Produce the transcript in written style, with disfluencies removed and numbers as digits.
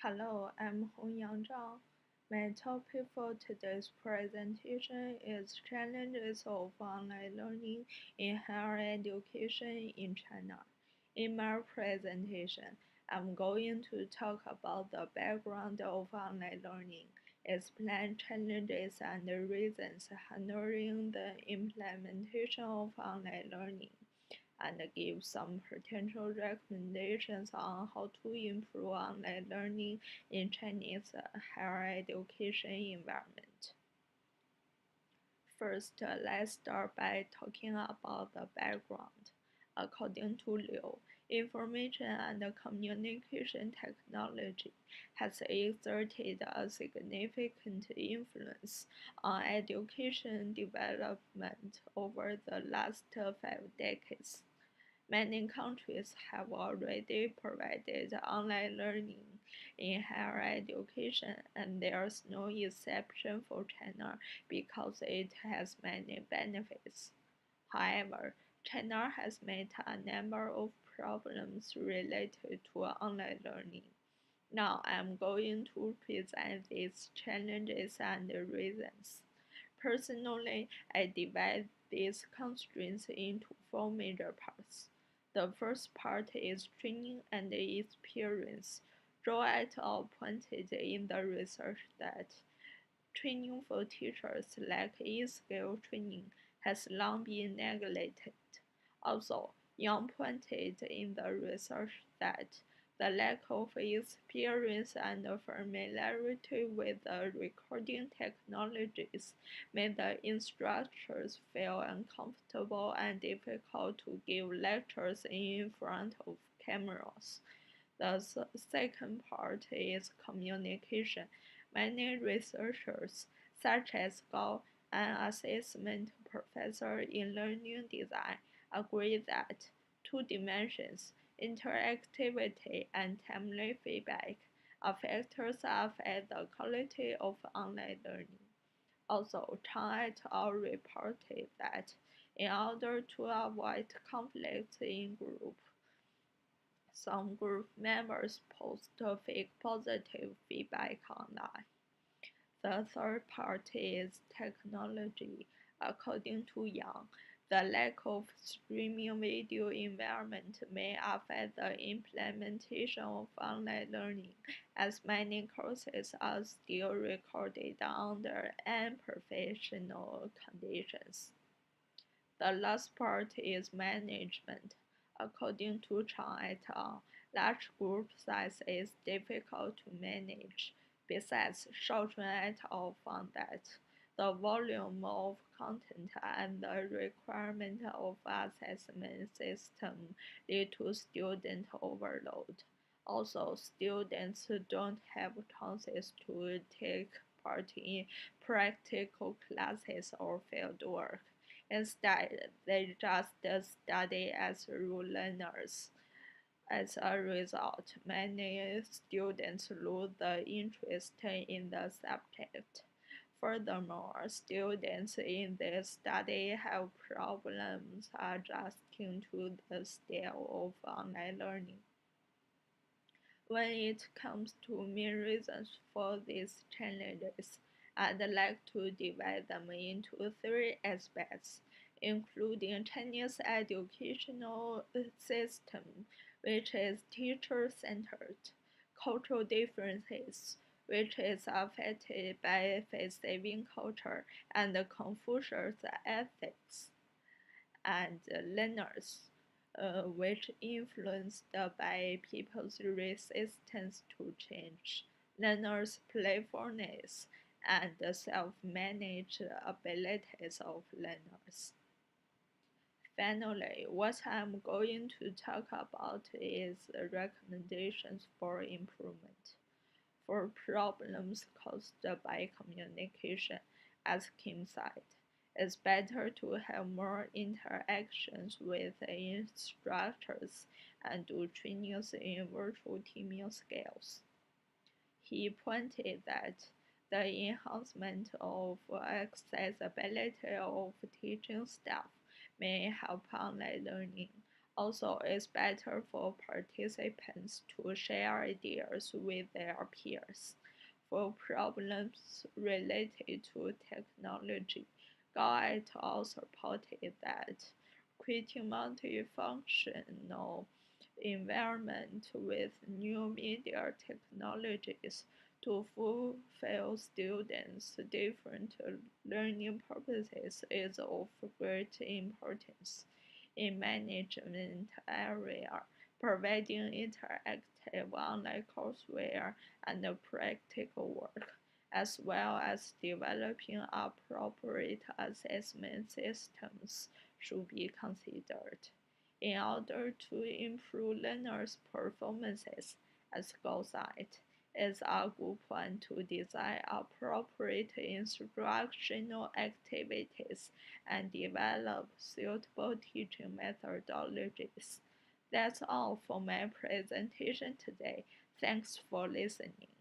Hello, I'm Hongyang Zhang. My topic for today's presentation is challenges of online learning in higher education in China. In my presentation, I'm going to talk about the background of online learning, explain challenges and reasons hindering the implementation of online learning, and give some potential recommendations on how to improve online learning in Chinese higher education environment. First, let's start by talking about the background. According to Liu, information and communication technology has exerted a significant influence on education development over the last 5 decades. Many countries have already provided online learning in higher education, and there's no exception for China because it has many benefits. However, China has met a number of problems related to online learning. Now I'm going to present these challenges and reasons. Personally, I divide these constraints into four major parts. The first part is training and experience. Zhou et al. Pointed in the research that training for teachers like in-skill training has long been neglected. Also, Yang pointed in the research that the lack of experience and familiarity with the recording technologies made the instructors feel uncomfortable and difficult to give lectures in front of cameras. The second part is communication. Many researchers, such as Gao, an assessment professor in learning design, agree that two dimensions, interactivity and timely feedback, are factors affect the quality of online learning. Also, Chang et al. Reported that in order to avoid conflicts in group, some group members post fake positive feedback online. The third part is technology. According to Yang, the lack of streaming video environment may affect the implementation of online learning, as many courses are still recorded under unprofessional conditions. The last part is management. According to Chang et al., large group size is difficult to manage. Besides, Shaochun et al. Found that the volume of content and the requirement of assessment system lead to student overload. Also, students don't have chances to take part in practical classes or field work. Instead, they just study as rule learners. As a result, many students lose the interest in the subject. Furthermore, students in this study have problems adjusting to the style of online learning. When it comes to main reasons for these challenges, I'd like to divide them into three aspects, including Chinese educational system, which is teacher-centered, cultural differences, which is affected by face-saving culture and Confucius ethics, and learners, which influenced by people's resistance to change, learners' playfulness, and the self-managed abilities of learners. Finally, what I'm going to talk about is recommendations for improvement. For problems caused by communication, as Kim said, it's better to have more interactions with instructors and do trainings in virtual teaming skills. He pointed that the enhancement of accessibility of teaching staff may help online learning. Also, it's better for participants to share ideas with their peers. For problems related to technology, Gao et al. Reported that creating multifunctional environment with new media technologies to fulfill students' different learning purposes is of great importance in management area, providing interactive online courseware and practical work, as well as developing appropriate assessment systems should be considered. In order to improve learners' performances, as Gao said, it's a good plan to design appropriate instructional activities and develop suitable teaching methodologies. That's all for my presentation today. Thanks for listening.